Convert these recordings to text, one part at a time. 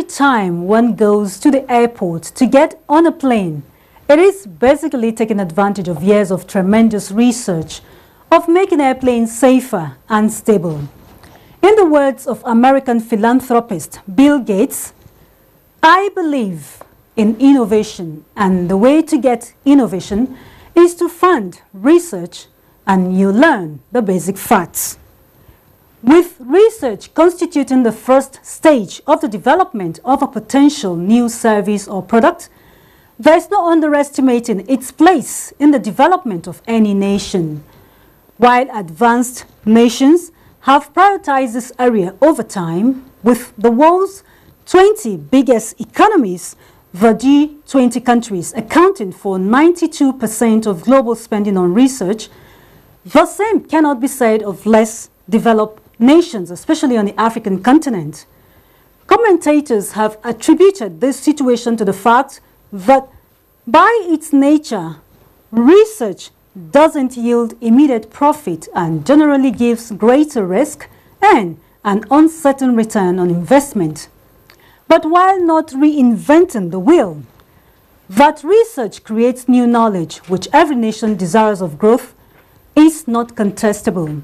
time one goes to the airport to get on a plane, it is basically taking advantage of years of tremendous research of making airplanes safer and stable. In the words of American philanthropist Bill Gates, I believe in innovation, and the way to get innovation is to fund research and you learn the basic facts. With research constituting the first stage of the development of a potential new service or product, there is no underestimating its place in the development of any nation. While advanced nations have prioritized this area over time, with the world's 20 biggest economies, the G20 countries accounting for 92% of global spending on research, the same cannot be said of less developed nations, especially on the African continent. Commentators have attributed this situation to the fact that by its nature, research doesn't yield immediate profit and generally gives greater risk and an uncertain return on investment. But while not reinventing the wheel, that research creates new knowledge which every nation desires of growth is not contestable.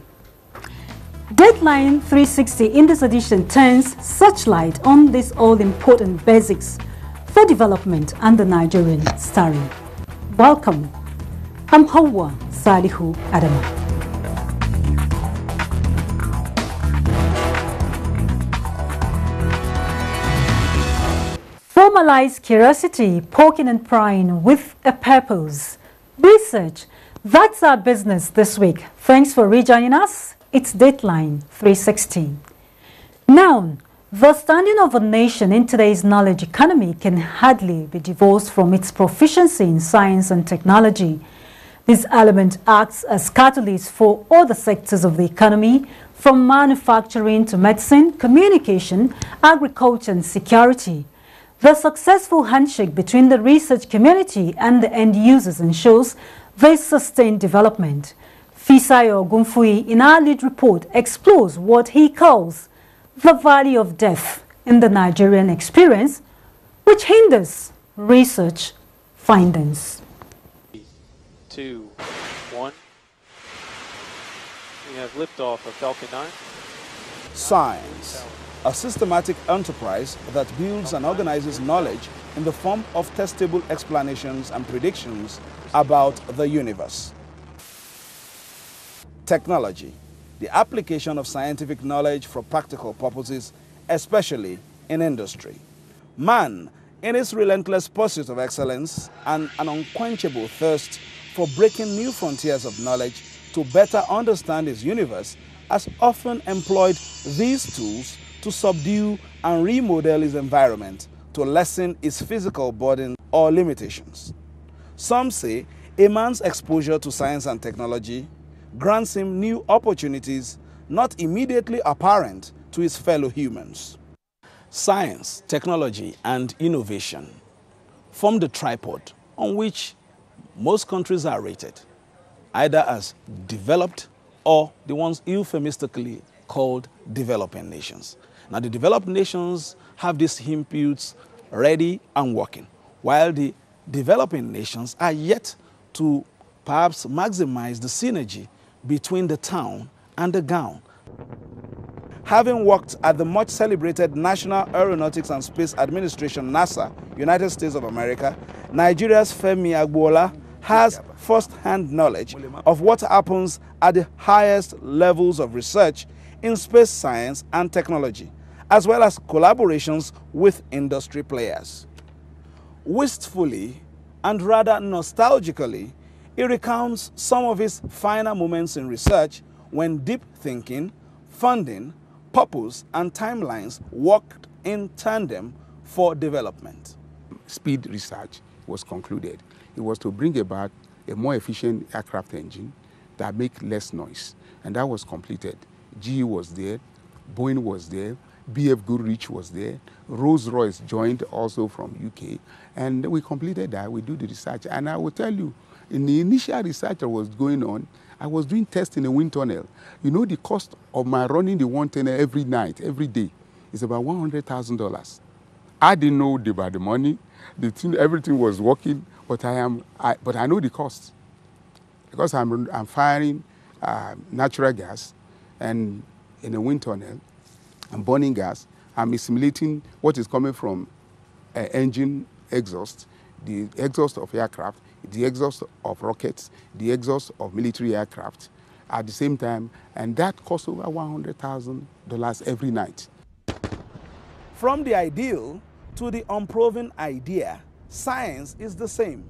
Dateline 360 in this edition turns searchlight on these all-important basics for development and the Nigerian story. Welcome. I'm Hawa Salihu Adama. Formalize curiosity, poking and prying with a purpose. Research, that's our business this week. Thanks for rejoining us. It's Dateline 360. Now, the standing of a nation in today's knowledge economy can hardly be divorced from its proficiency in science and technology. This element acts as catalyst for other sectors of the economy, from manufacturing to medicine, communication, agriculture and security. The successful handshake between the research community and the end users ensures this sustained development. Fisayo Gunfui in our lead report explores what he calls the valley of death in the Nigerian experience, which hinders research findings. 3, 2, 1. We have liftoff of Falcon 9. Science, a systematic enterprise that builds and organizes knowledge in the form of testable explanations and predictions about the universe. Technology, the application of scientific knowledge for practical purposes, especially in industry. Man, in his relentless pursuit of excellence and an unquenchable thirst for breaking new frontiers of knowledge to better understand his universe, has often employed these tools to subdue and remodel his environment to lessen his physical burden or limitations. Some say a man's exposure to science and technology grants him new opportunities not immediately apparent to his fellow humans. Science, technology, and innovation form the tripod on which most countries are rated, either as developed or the ones euphemistically called developing nations. Now, the developed nations have these inputs ready and working, while the developing nations are yet to perhaps maximize the synergy between the town and the gown. Having worked at the much celebrated National Aeronautics and Space Administration, NASA, United States of America, Nigeria's Femi Agbola has first-hand knowledge of what happens at the highest levels of research in space science and technology, as well as collaborations with industry players. Wistfully and rather nostalgically, he recounts some of his finer moments in research when deep thinking, funding, purpose, and timelines worked in tandem for development. Speed research was concluded. It was to bring about a more efficient aircraft engine that make less noise, and that was completed. GE was there, Boeing was there, BF Goodrich was there, Rolls-Royce joined also from UK, and we completed that. We do the research, and I will tell you, in the initial research that was going on, I was doing tests in a wind tunnel. You know, the cost of my running the one tunnel every night, every day, is about $100,000. I didn't know about the money. Everything was working, but I know the cost because I'm firing natural gas, and in a wind tunnel, I'm burning gas. I'm assimilating what is coming from engine exhaust, the exhaust of aircraft, the exhaust of rockets, the exhaust of military aircraft at the same time, and that costs over $100,000 every night. From the ideal to the unproven idea, science is the same.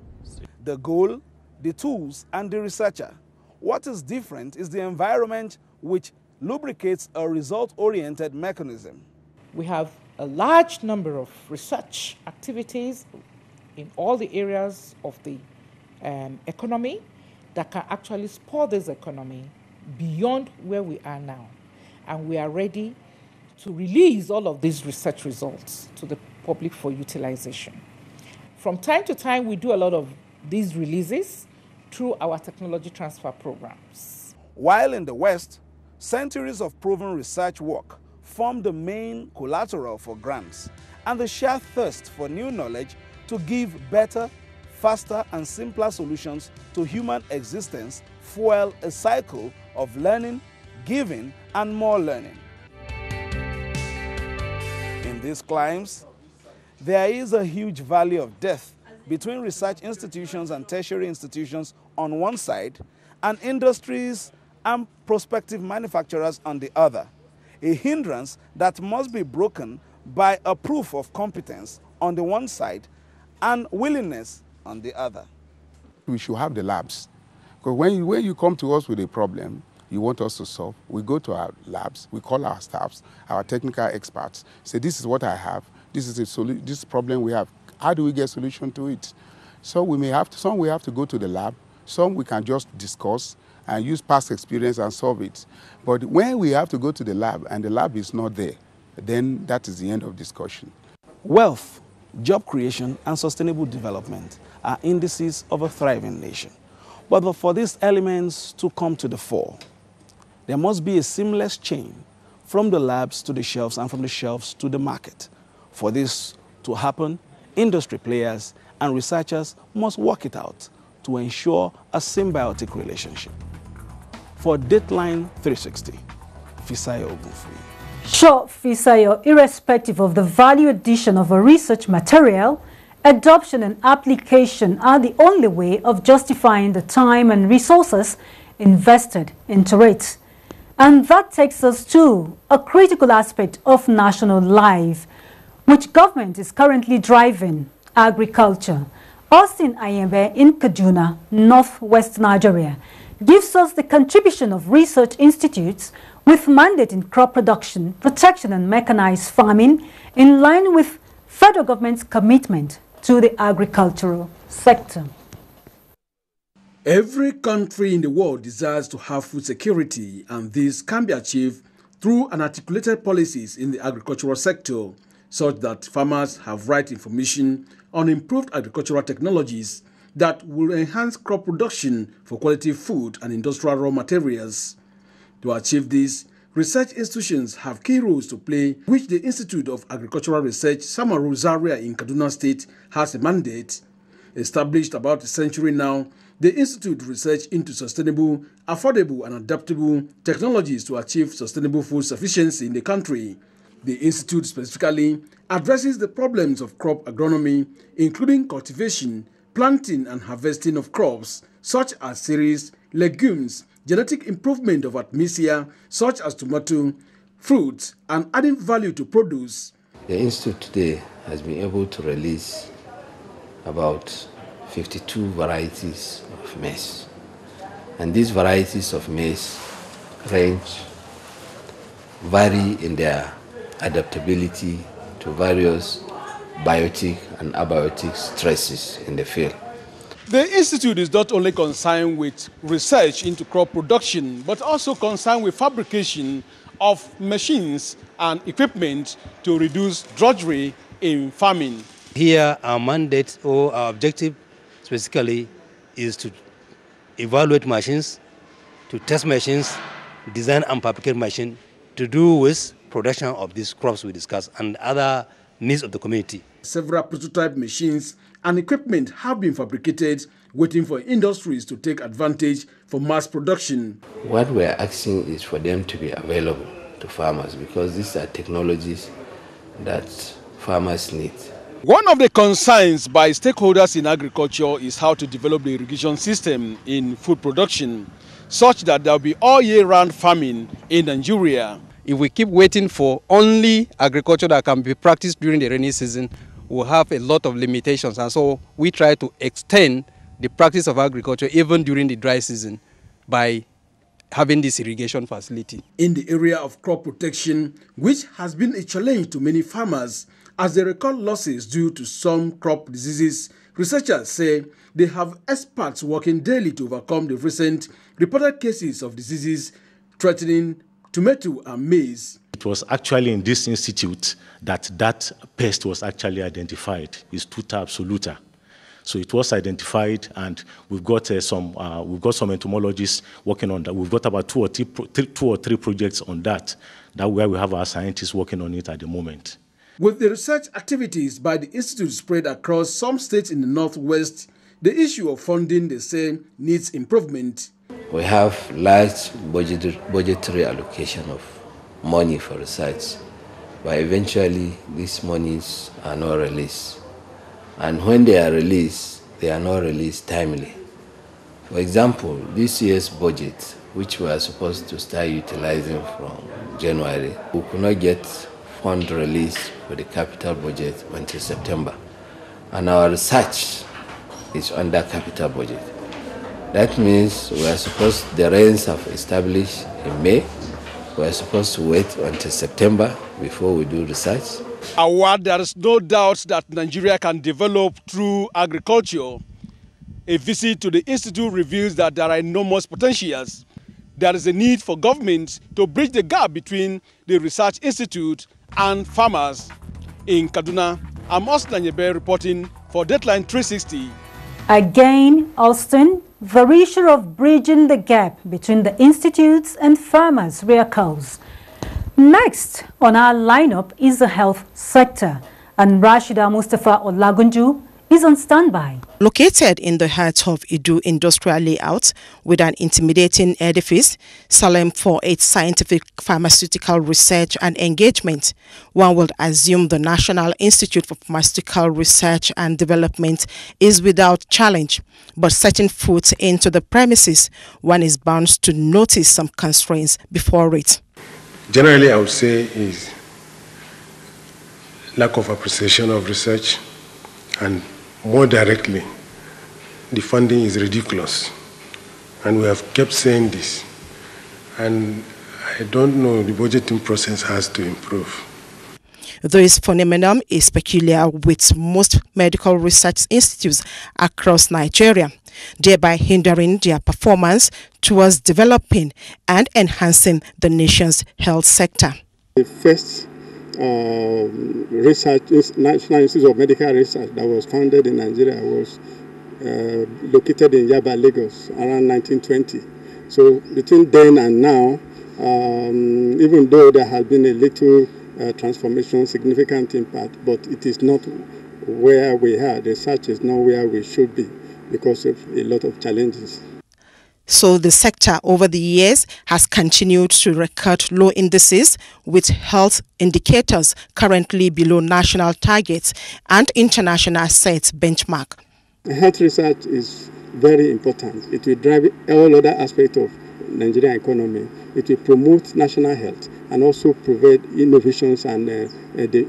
The goal, the tools, and the researcher. What is different is the environment which lubricates a result-oriented mechanism. We have a large number of research activities in all the areas of the economy that can actually spur this economy beyond where we are now. And we are ready to release all of these research results to the public for utilization. From time to time, we do a lot of these releases through our technology transfer programs. While in the West, centuries of proven research work form the main collateral for grants, and the sheer thirst for new knowledge to give better, faster, and simpler solutions to human existence fuel a cycle of learning, giving, and more learning. In these climes, there is a huge valley of death between research institutions and tertiary institutions on one side, and industries and prospective manufacturers on the other. A hindrance that must be broken by a proof of competence on the one side and willingness on the other. We should have the labs. Because when you come to us with a problem you want us to solve, we go to our labs, we call our staffs, our technical experts, say this is what I have, this is this problem we have. How do we get a solution to it? So some we have to go to the lab, some we can just discuss and use past experience and solve it. But when we have to go to the lab and the lab is not there, then that is the end of discussion. Wealth, job creation, and sustainable development are indices of a thriving nation. But for these elements to come to the fore, there must be a seamless chain from the labs to the shelves and from the shelves to the market. For this to happen, industry players and researchers must work it out to ensure a symbiotic relationship. For Dateline 360, Fisayo Ogunfuyi. Sure, Fisayo, irrespective of the value addition of a research material, adoption and application are the only way of justifying the time and resources invested into it. And that takes us to a critical aspect of national life, which government is currently driving: agriculture. Austin Ayembe in Kaduna, northwest Nigeria, gives us the contribution of research institutes with mandate in crop production, protection and mechanized farming in line with federal government's commitment to the agricultural sector. Every country in the world desires to have food security, and this can be achieved through an articulated policies in the agricultural sector, such that farmers have right information on improved agricultural technologies that will enhance crop production for quality food and industrial raw materials. To achieve this, research institutions have key roles to play, which the Institute of Agricultural Research, Samaru Zaria in Kaduna State, has a mandate. Established about a century now, the Institute research into sustainable, affordable, and adaptable technologies to achieve sustainable food sufficiency in the country. The Institute specifically addresses the problems of crop agronomy, including cultivation, planting, and harvesting of crops, such as cereals, legumes, genetic improvement of admixture, such as tomato, fruits, and adding value to produce. The Institute today has been able to release about 52 varieties of maize. And these varieties of maize vary in their adaptability to various biotic and abiotic stresses in the field. The Institute is not only concerned with research into crop production, but also concerned with fabrication of machines and equipment to reduce drudgery in farming. Here, our mandate or our objective specifically is to evaluate machines, to test machines, design and fabricate machines to do with production of these crops we discussed and other needs of the community. Several prototype machines and equipment have been fabricated, waiting for industries to take advantage for mass production. What we're asking is for them to be available to farmers, because these are technologies that farmers need. One of the concerns by stakeholders in agriculture is how to develop the irrigation system in food production, such that there will be all year-round farming in Nigeria. If we keep waiting for only agriculture that can be practiced during the rainy season, we'll have a lot of limitations. And so we try to extend the practice of agriculture even during the dry season by having this irrigation facility. In the area of crop protection, which has been a challenge to many farmers as they record losses due to some crop diseases, researchers say they have experts working daily to overcome the recent reported cases of diseases threatening tomato and maize. It was actually in this institute that pest was actually identified. It's Tuta absoluta. So it was identified, and we've got some entomologists working on that. We've got about two or three projects on that. That's where we have our scientists working on it at the moment. With the research activities by the institute spread across some states in the northwest, the issue of funding, they say, needs improvement. We have large budgetary allocation of money for research, but eventually these monies are not released. And when they are released, they are not released timely. For example, this year's budget, which we are supposed to start utilizing from January, we could not get fund release for the capital budget until September. And our research is under capital budget. That means the rains have established in May. We are supposed to wait until September before we do research. There is no doubt that Nigeria can develop through agriculture. A visit to the institute reveals that there are enormous potentials. There is a need for government to bridge the gap between the research institute and farmers. In Kaduna, I'm Austin Anyebe reporting for Dateline 360. Again, Austin, the issue of bridging the gap between the institutes and farmers reoccurs. Next on our lineup is the health sector, and Rashida Mustafa Olagunju is on standby. Located in the heart of Idu industrial layout with an intimidating edifice, solemn for its scientific pharmaceutical research and engagement, one would assume the National Institute for Pharmaceutical Research and Development is without challenge. But setting foot into the premises, one is bound to notice some constraints before it. Generally, I would say is lack of appreciation of research, and more directly, the funding is ridiculous. And we have kept saying this. And I don't know, the budgeting process has to improve. This phenomenon is peculiar with most medical research institutes across Nigeria, thereby hindering their performance towards developing and enhancing the nation's health sector. The first National Institute of Medical Research that was founded in Nigeria was located in Yaba, Lagos, around 1920. So between then and now, even though there has been a little transformation, significant impact, but it is not where we are. The research is not where we should be because of a lot of challenges. So the sector over the years has continued to record low indices with health indicators currently below national targets and international set benchmark. Health research is very important. It will drive all other aspects of Nigerian economy. It will promote national health and also provide innovations and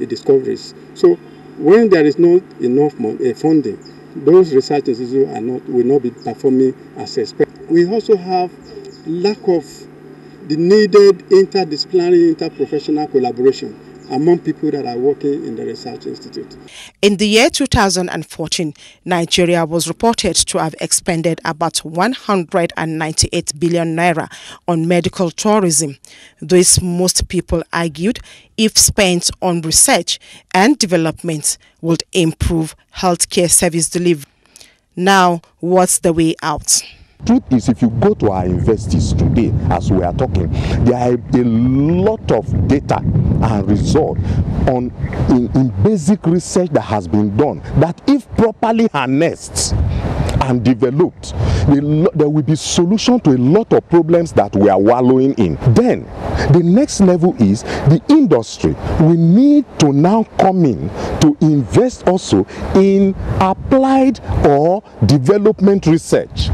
discoveries. So when there is not enough funding, those research institutes will not be performing as expected. We also have lack of the needed interdisciplinary, interprofessional collaboration among people that are working in the research institute. In the year 2014, Nigeria was reported to have expended about 198 billion naira on medical tourism. This, most people argued, if spent on research and development, would improve healthcare service delivery. Now, what's the way out? Truth is, if you go to our universities today, as we are talking, there are a lot of data and results in basic research that has been done, that if properly harnessed and developed, there will be solution to a lot of problems that we are wallowing in. Then the next level is the industry. We need to now come in to invest also in applied or development research.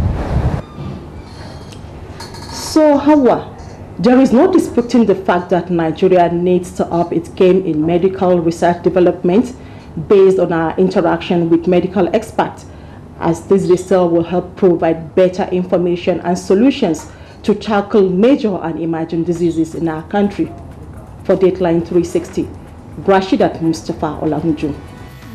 So, Hawa, there is no disputing the fact that Nigeria needs to up its game in medical research development based on our interaction with medical experts, as this research will help provide better information and solutions to tackle major and emerging diseases in our country. For Dateline 360, Rashidat Mustafa Olahunju.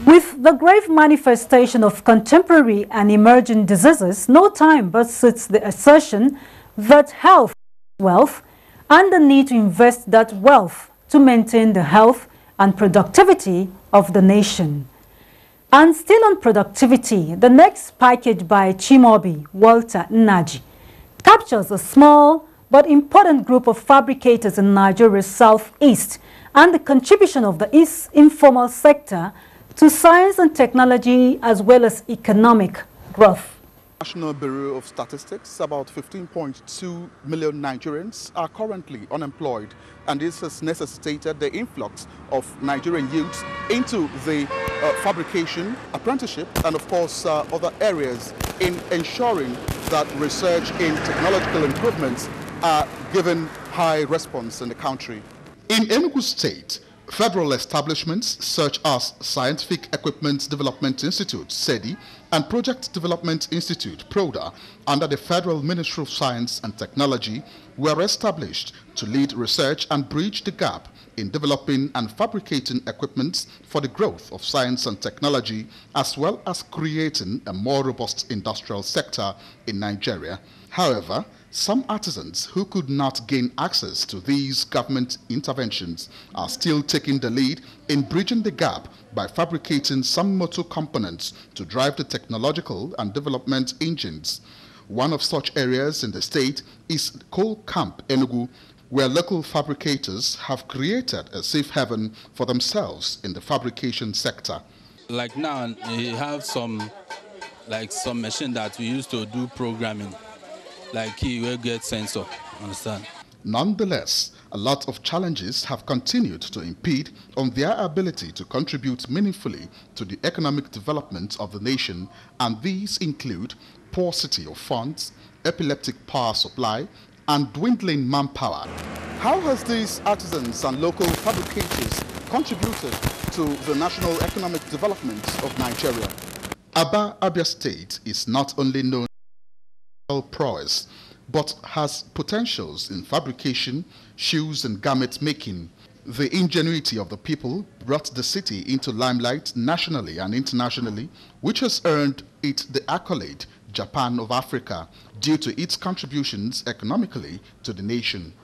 With the grave manifestation of contemporary and emerging diseases, no time but suits the assertion that health is wealth, and the need to invest that wealth to maintain the health and productivity of the nation. And still on productivity, the next package by Chimobi Walter Nnaji captures a small but important group of fabricators in Nigeria's southeast and the contribution of the informal sector to science and technology as well as economic growth. National Bureau of Statistics, about 15.2 million Nigerians are currently unemployed, and this has necessitated the influx of Nigerian youths into the fabrication, apprenticeship, and of course other areas in ensuring that research in technological improvements are given high response in the country. In Enugu State, federal establishments such as Scientific Equipment Development Institute, SEDI, and Project Development Institute, PRODA, under the Federal Ministry of Science and Technology, were established to lead research and bridge the gap in developing and fabricating equipment for the growth of science and technology, as well as creating a more robust industrial sector in Nigeria. However, some artisans who could not gain access to these government interventions are still taking the lead in bridging the gap by fabricating some motor components to drive the technological and development engines. One of such areas in the state is Coal Camp, Enugu, where local fabricators have created a safe haven for themselves in the fabrication sector. Like now, we have some machine that we use to do programming. Like he will get sensor, understand? Nonetheless, a lot of challenges have continued to impede on their ability to contribute meaningfully to the economic development of the nation, and these include paucity of funds, epileptic power supply, and dwindling manpower. How has these artisans and local fabricators contributed to the national economic development of Nigeria? Abia State is not only known prowess, but has potentials in fabrication, shoes and garment making. The ingenuity of the people brought the city into limelight nationally and internationally, which has earned it the accolade Japan of Africa due to its contributions economically to the nation.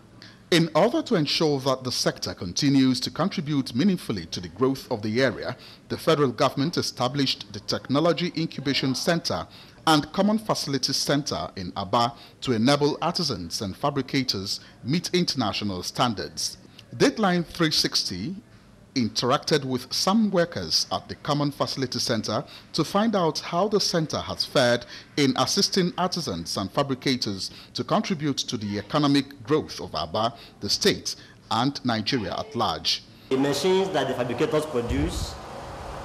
In order to ensure that the sector continues to contribute meaningfully to the growth of the area, the federal government established the Technology Incubation Center and Common Facilities Center in Aba to enable artisans and fabricators meet international standards. Dateline 360 interacted with some workers at the Common Facilities Center to find out how the center has fared in assisting artisans and fabricators to contribute to the economic growth of Aba, the state, and Nigeria at large. The machines that the fabricators produce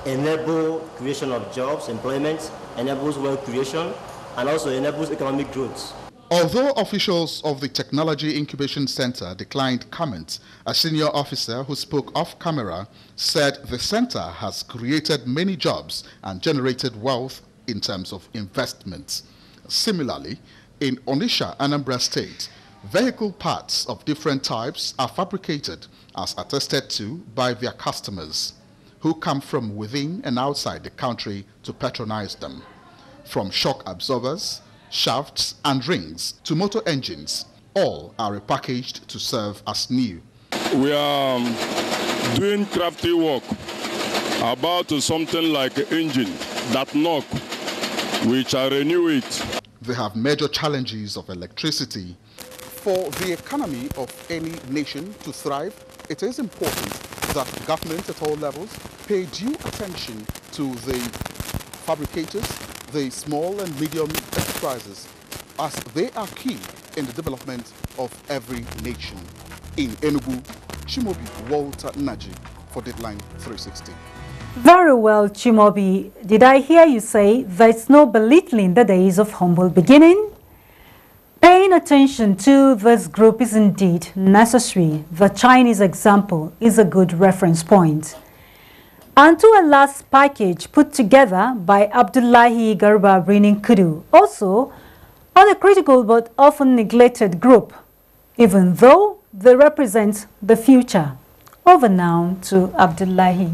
enable creation of jobs, employment, enables wealth creation, and also enables economic growth. Although officials of the Technology Incubation Center declined comment, a senior officer who spoke off camera said the center has created many jobs and generated wealth in terms of investments. Similarly, in Onitsha, Anambra State, vehicle parts of different types are fabricated as attested to by their customers, who come from within and outside the country to patronize them. From shock absorbers, shafts and rings to motor engines, all are repackaged to serve as new. We are doing crafty work about something like an engine that knock, which I renew it. They have major challenges of electricity. For the economy of any nation to thrive, it is important that government at all levels pay due attention to the fabricators, the small and medium enterprises, as they are key in the development of every nation. In Enugu, Chimobi Walter Naji for Dateline 360. Very well, Chimobi. Did I hear you say there's no belittling the days of humble beginning? Paying attention to this group is indeed necessary. The Chinese example is a good reference point. And to a last package put together by Abdullahi Garba Brinin Kudu, also on a critical but often neglected group, even though they represent the future. Over now to Abdullahi.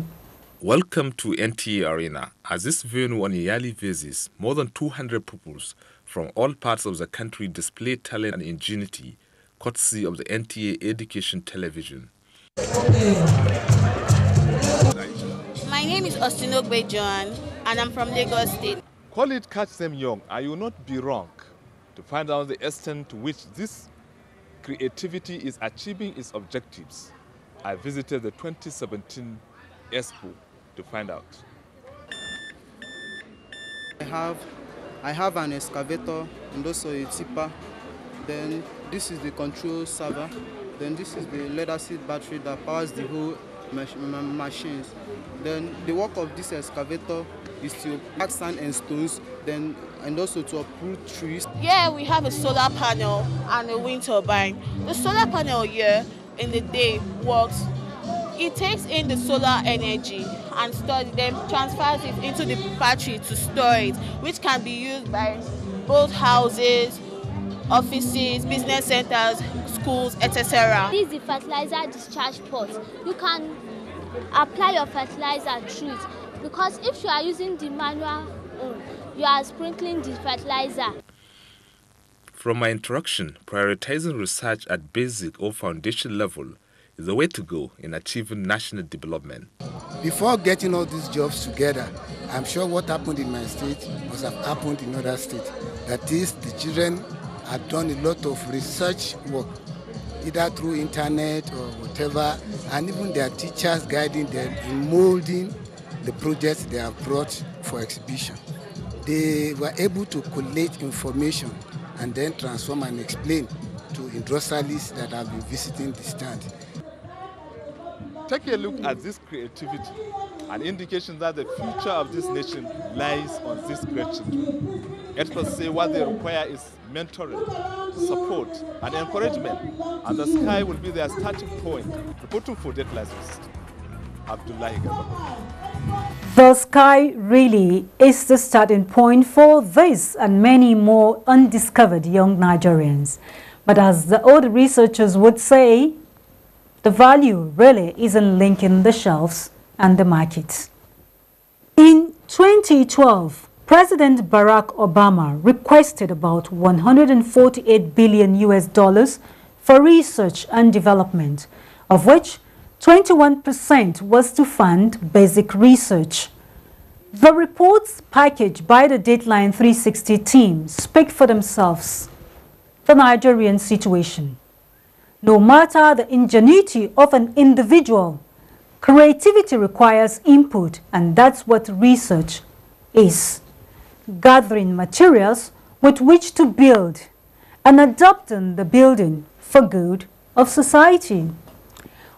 Welcome to NTA Arena. As this venue on a yearly basis, more than 200 pupils from all parts of the country display talent and ingenuity, courtesy of the NTA Education Television. My name is Ostinogbe Joan, and I'm from Lagos State. Call it catch them young, and you will not be wrong to find out the extent to which this creativity is achieving its objectives. I visited the 2017 Expo to find out. I have an excavator and also a tipper. Then this is the control server. Then this is the lead-acid battery that powers the whole machines. Then the work of this excavator is to pack sand and stones, and also to uproot trees. Yeah, we have a solar panel and a wind turbine. The solar panel here in the day works. It takes in the solar energy and stores it, then transfers it into the battery to store it, which can be used by both houses, offices, business centers, schools, etc. This is the fertilizer discharge pot. You can apply your fertilizer through it, because if you are using the manual, you are sprinkling the fertilizer. From my introduction, prioritizing research at basic or foundation level is the way to go in achieving national development. Before getting all these jobs together, I'm sure what happened in my state must have happened in other states. That is, the children have done a lot of research work, either through internet or whatever, and even their teachers guiding them in molding the projects they have brought for exhibition. They were able to collate information and then transform and explain to industrialists that have been visiting the stand. Take a look at this creativity, an indication that the future of this nation lies on these great children. Experts say what they require is mentoring, support, and encouragement, and the sky will be their starting point. Reporting for Dateline, Abdullahi Garba. The sky really is the starting point for this and many more undiscovered young Nigerians. But as the old researchers would say, the value really isn't linking the shelves and the markets. In 2012, President Barack Obama requested about 148 billion US dollars for research and development, of which 21% was to fund basic research. The reports packaged by the Dateline 360 team speak for themselves. The Nigerian situation. No matter the ingenuity of an individual, creativity requires input, and that's what research is. Gathering materials with which to build and adapting the building for good of society.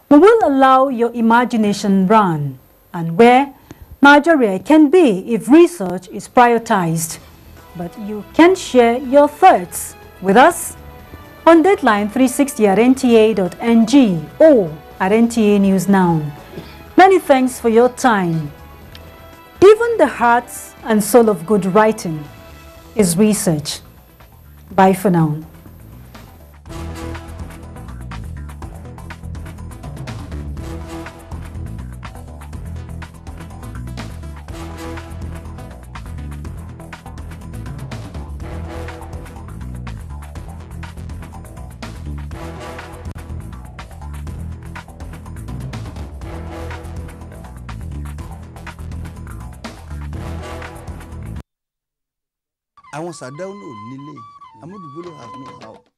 We will allow your imagination run and where Nigeria can be if research is prioritized. But you can share your thoughts with us on Dateline 360 at nta.ng or at NTA News Now. Many thanks for your time. Even the heart and soul of good writing is research. Bye for now. àwọn Sadao náà nílé Amadu Bello has no house.